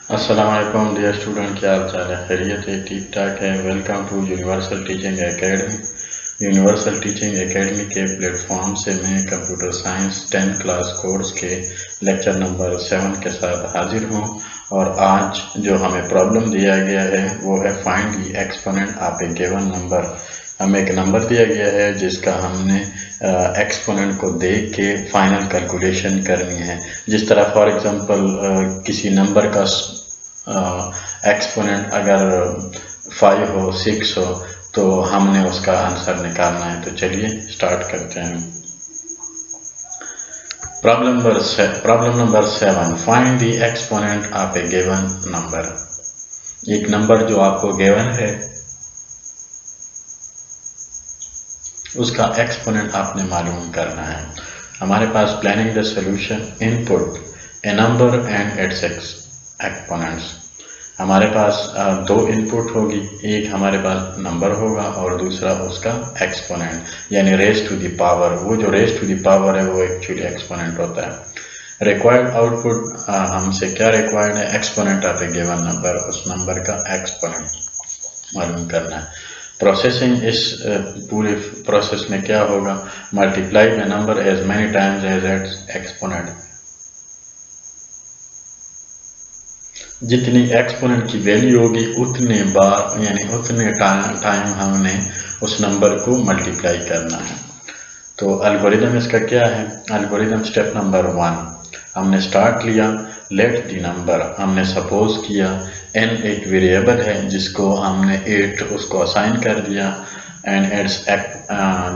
अस्सलाम वालेकुम dear student, क्या हाल चाल है? खैरियत है? ठीक ठाक है। Welcome to universal teaching academy. Universal teaching academy के प्लेटफॉर्म से मैं computer science 10th class course के लेक्चर नंबर 7 के साथ हाजिर हूँ। और आज जो हमें प्रॉब्लम दिया गया है वो है find the exponent of A given number. हमें एक नंबर दिया गया है जिसका हमने एक्सपोनेंट को देख के फाइनल कैलकुलेशन करनी है। जिस तरह फॉर एग्जांपल किसी नंबर का एक्सपोनेंट अगर 5 हो 6 हो तो हमने उसका आंसर निकालना है। तो चलिए स्टार्ट करते हैं। Problem number 7, find the exponent of A given number. एक नंबर जो आपको गिवन है उसका एक्सपोनेंट आपने मालूम करना है। हमारे पास planning the solution, input a number and it's exponents. हमारे पास दो इनपुट होगी, एक हमारे पास नंबर होगा और दूसरा उसका एक्सपोनेंट यानी रेज टू द पावर। वो जो रेज टू द पावर है वो एक्चुअली एक्सपोनेंट होता है। रिक्वायर्ड आउटपुट हमसे क्या रिक्वायर्ड है? Exponent of A given number, उस नंबर का एक्सपोनेंट मालूम करना है। प्रोसेसिंग, इस पूरे प्रोसेस में क्या होगा? Multiply the number as many times as its exponent. जितनी एक्सपोनेंट की वैल्यू होगी उतने बार यानी उतने टाइम हमने उस नंबर को मल्टीप्लाई करना है। तो एल्गोरिदम इसका क्या है? एल्गोरिदम स्टेप नंबर 1, हमने स्टार्ट लिया लेट द नंबर। हमने सपोज किया n एक वेरिएबल है जिसको हमने 8 उसको असाइन कर दिया एंड इट्स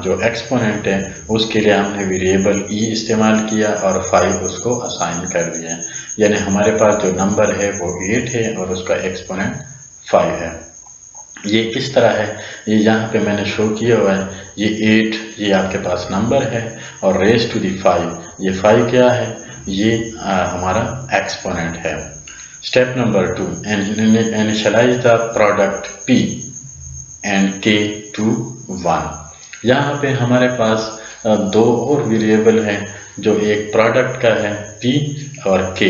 जो एक्सपोनेंट है उसके लिए हमने वेरिएबल e इस्तेमाल किया और 5 उसको असाइन कर दिया। यानी हमारे पास जो नंबर है वो 8 है और उसका एक्सपोनेंट 5 है। ये किस तरह है? ये यहाँ पे मैंने शो किया हुआ है। ये 8 ये आपके पास नंबर है और रेज टू दी 5, ये 5 क्या है? ये हमारा एक्सपोनेंट है। Step number 2, initialize the product p and k to 1। यहाँ पे हमारे पास दो और वेरिएबल हैं जो एक प्रोडक्ट का है p और k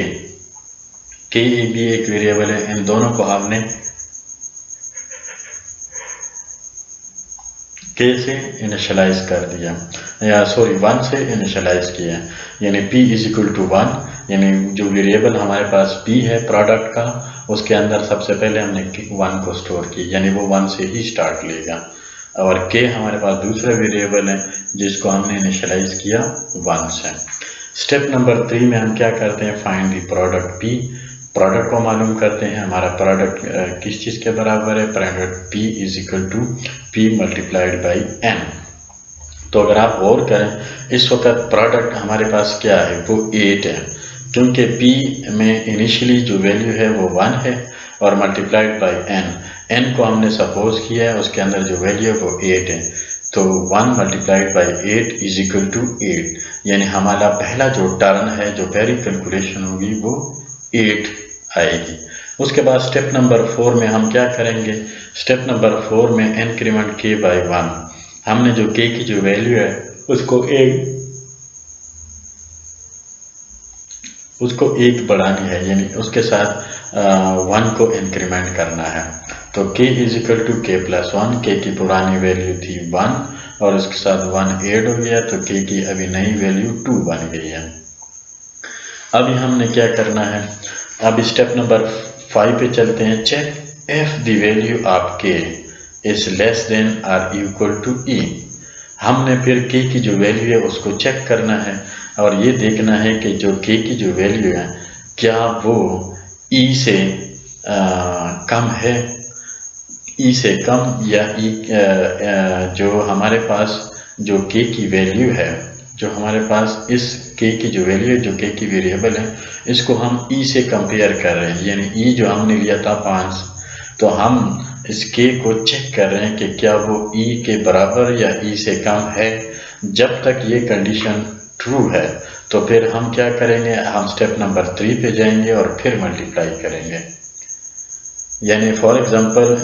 भी एक वेरिएबल है। इन दोनों को हमने k से इनिशियलाइज कर दिया या सॉरी 1 से इनिशियलाइज किया, यानी p इज इक्वल टू 1। यानी जो वेरिएबल हमारे पास p है प्रोडक्ट का, उसके अंदर सबसे पहले हमने 1 को स्टोर किया, यानी वो 1 से ही स्टार्ट लेगा। और k हमारे पास दूसरा वेरिएबल है जिसको हमने इनिशियलाइज किया 1 से। स्टेप नंबर 3 में हम क्या करते हैं? Find the product p। Product को मालूम करते हैं। हमारा प्रोडक्ट किस चीज़ के बराबर है? Product p is equal to p multiplied by n। तो अगर आप गौर करें इस वक्त प्रोडक्ट हमारे पास क्या है? वो 8 है, क्योंकि p में इनिशियली जो वैल्यू है वो 1 है और मल्टीप्लाइड बाई n को हमने सपोज किया है, उसके अंदर जो वैल्यू है वो 8 है। तो 1 multiplied by 8 is equal to 8, यानी हमारा पहला जो टर्न है, जो पहली कैलकुलेशन होगी वो 8 आएगी। उसके बाद स्टेप नंबर 4 में हम क्या करेंगे? स्टेप नंबर 4 में इंक्रीमेंट k बाई 1, हमने जो k की जो वैल्यू है उसको एक बढ़ानी है, यानी उसके साथ 1 को इंक्रीमेंट करना है। तो k is equal to k plus 1। k की पुरानी वैल्यू थी 1 और उसके साथ 1 ऐड हो गया तो k की अभी नई वैल्यू 2 बन गई है। अभी हमने क्या करना है? अब स्टेप नंबर 5 पे चलते हैं। Check if the value of k is less than और इक्वल टू e। हमने फिर k की जो वैल्यू है उसको चेक करना है और ये देखना है कि जो k की जो वैल्यू है क्या वो e से कम है, e से कम या जो हमारे पास जो k की वैल्यू है, जो हमारे पास इस k की जो वैल्यू है, जो k की वेरिएबल है, इसको हम e से कंपेयर कर रहे हैं। यानी e जो हमने लिया था 5, तो हम इस k को चेक कर रहे हैं कि क्या वो e के बराबर या e से कम है। जब तक ये कंडीशन ट्रू है तो फिर हम क्या करेंगे? हम स्टेप नंबर 3 पे जाएंगे और फिर मल्टीप्लाई करेंगे। यानी for example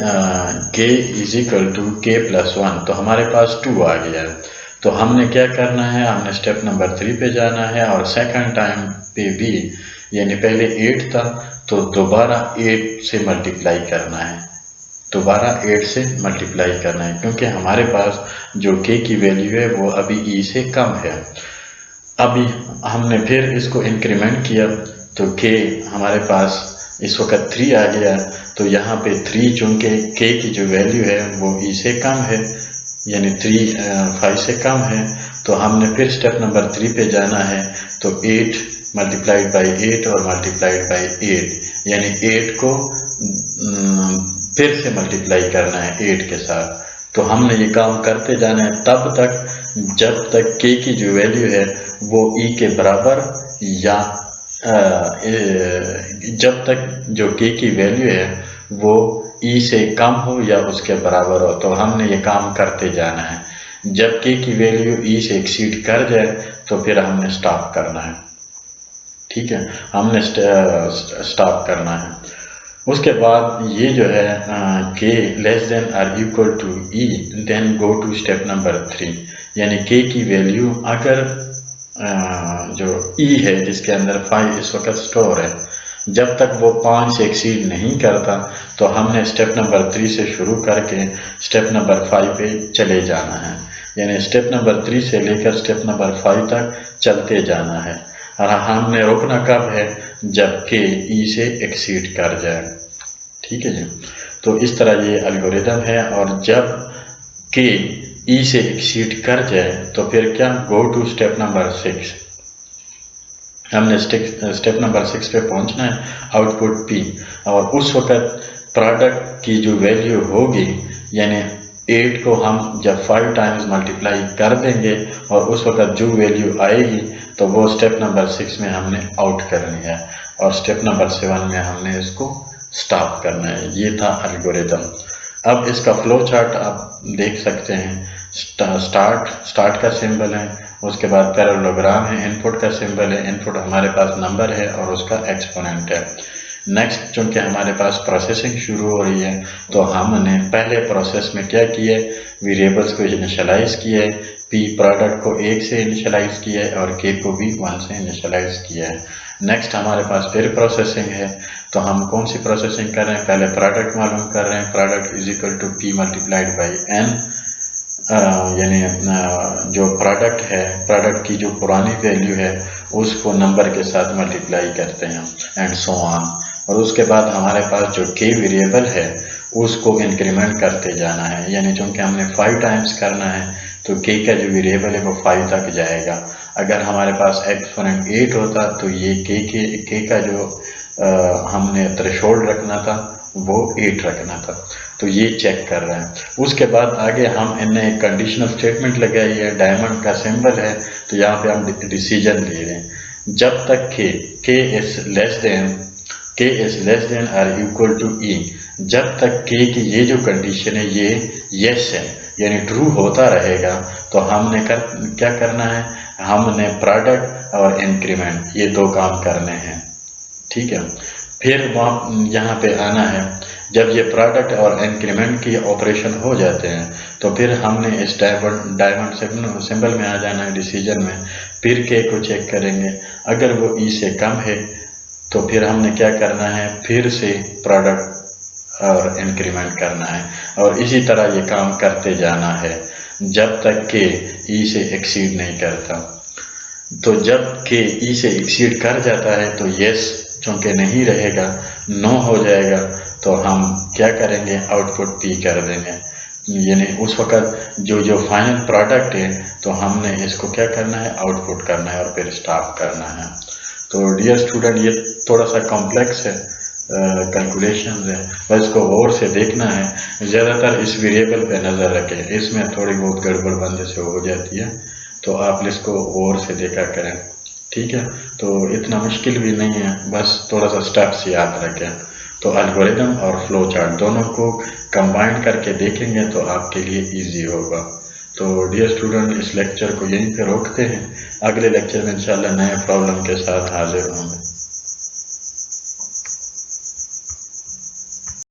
k is equal to k plus 1, तो हमारे पास 2 आ गया है। तो हमने क्या करना है? हमने स्टेप नंबर 3 पे जाना है और सेकंड टाइम पे भी, यानी पहले 8 था तो दोबारा 8 से मल्टीप्लाई करना है, दोबारा 8 से मल्टीप्लाई करना है, क्योंकि हमारे पास जो k की वैल्यू है वो अभी e से कम है। अभी हमने फिर इसको इंक्रीमेंट किया तो k हमारे पास इस वक्त 3 आ गया, तो यहाँ पे 3 चूँकि k की जो वैल्यू है वो e से कम है, यानी 5 से कम है, तो हमने फिर स्टेप नंबर 3 पे जाना है। तो 8 मल्टीप्लाइड बाई 8 और मल्टीप्लाइड बाई 8, यानी 8 को फिर से मल्टीप्लाई करना है 8 के साथ। तो हमने ये काम करते जाना है तब तक जब तक k की जो वैल्यू है वो e के बराबर या जब तक जो k की वैल्यू है वो e से कम हो या उसके बराबर हो। तो हमने ये काम करते जाना है, जब k की वैल्यू e से एक्सीड कर जाए तो फिर हमने स्टॉप करना है। ठीक है, हमने स्टॉप करना है। उसके बाद ये जो है k less than or equal to e, then go to step number 3, यानी k की वैल्यू अगर जो e है जिसके अंदर 5 इस वक्त स्टोर है, जब तक वो 5 से एक्सीड नहीं करता तो हमने स्टेप नंबर 3 से शुरू करके स्टेप नंबर 5 पे चले जाना है, यानी स्टेप नंबर 3 से लेकर स्टेप नंबर 5 तक चलते जाना है। और हमने रोकना कब है, जब k e से एक्सीड कर जाए। ठीक है जी, तो इस तरह ये एल्गोरिदम है। और जब k e से एक्सीड कर जाए तो फिर क्या, गो टू स्टेप नंबर 6, हमने स्टेप नंबर 6 पे पहुंचना है, आउटपुट p, और उस वक्त प्रोडक्ट की जो वैल्यू होगी, यानी 8 को हम जब 5 टाइम्स मल्टीप्लाई कर देंगे और उस वक्त जो वैल्यू आएगी तो वो स्टेप नंबर 6 में हमने आउट करनी है और स्टेप नंबर 7 में हमने इसको स्टॉप करना है। ये था एल्गोरिदम। अब इसका फ्लो चार्ट आप देख सकते हैं। स्टार्ट का सिंबल है, उसके बाद पैरेललोग्राम है, इनपुट का सिंबल है, इनपुट हमारे पास नंबर है और उसका एक्सपोनेंट है। नेक्स्ट चूँकि हमारे पास प्रोसेसिंग शुरू हो रही है तो हमने पहले प्रोसेस में क्या किया है, वेरिएबल्स को इनिशियलाइज किया है, p प्रोडक्ट को 1 से इनिशियलाइज किया है और k को भी 1 से इनिशियलाइज किया है। नेक्स्ट हमारे पास फिर प्रोसेसिंग है, तो हम कौन सी प्रोसेसिंग कर रहे हैं, पहले प्रोडक्ट मालूम कर रहे हैं, product is equal to p multiplied by n, यानी जो प्रोडक्ट है, प्रोडक्ट की जो पुरानी वैल्यू है उसको नंबर के साथ मल्टीप्लाई करते हैं एंड सो ऑन। और उसके बाद हमारे पास जो k वेरिएबल है उसको इंक्रीमेंट करते जाना है, यानी चूँकि हमने 5 टाइम्स करना है तो k का जो वेरिएबल है वो 5 तक जाएगा। अगर हमारे पास एक्सपोनेंट 8 होता तो ये k का जो हमने थ्रेशोल्ड रखना था वो 8 रखना था। तो ये चेक कर रहे हैं। उसके बाद आगे हम इन्हें एक कंडीशनल स्टेटमेंट लगाई है, डायमंड का सिंबल है, तो यहाँ पे हम डिसीजन ले रहे हैं। जब तक k is less than or equal to e, जब तक k की ये जो कंडीशन है ये यस है, यानी ट्रू होता रहेगा, तो हमने क्या करना है, हमने प्रोडक्ट और इंक्रीमेंट ये 2 काम करने हैं। ठीक है, फिर वहाँ यहाँ पे आना है, जब ये प्रोडक्ट और इंक्रीमेंट की ऑपरेशन हो जाते हैं तो फिर हमने इस डायमंड सिंबल में आ जाना है डिसीजन में, फिर k को चेक करेंगे, अगर वो e से कम है तो फिर हमने क्या करना है, फिर से प्रोडक्ट और इंक्रीमेंट करना है और इसी तरह ये काम करते जाना है जब तक k e से एक्सीड नहीं करता। तो जब k e से एक्सीड कर जाता है तो यस चूँकि नहीं रहेगा, नो हो जाएगा, तो हम क्या करेंगे, आउटपुट p कर देंगे, यानी उस वक्त जो फाइनल प्रोडक्ट है तो हमने इसको क्या करना है, आउटपुट करना है और फिर स्टॉप करना है। तो डियर स्टूडेंट, ये थोड़ा सा कॉम्प्लेक्स है, कैलकुलेशन है, बस इसको और से देखना है। ज़्यादातर इस वेरिएबल पे नज़र रखें, इसमें थोड़ी बहुत गड़बड़ बंदे से हो जाती है, तो आप इसको और से देखा करें। ठीक है, तो इतना मुश्किल भी नहीं है, बस थोड़ा सा स्टेप्स याद रखें। तो एल्गोरिदम और फ्लो चार्ट दोनों को कंबाइन करके देखेंगे तो आपके लिए इजी होगा। तो डियर स्टूडेंट, इस लेक्चर को यहीं पे रोकते हैं, अगले लेक्चर में इंशाल्लाह नए प्रॉब्लम के साथ हाजिर होंगे।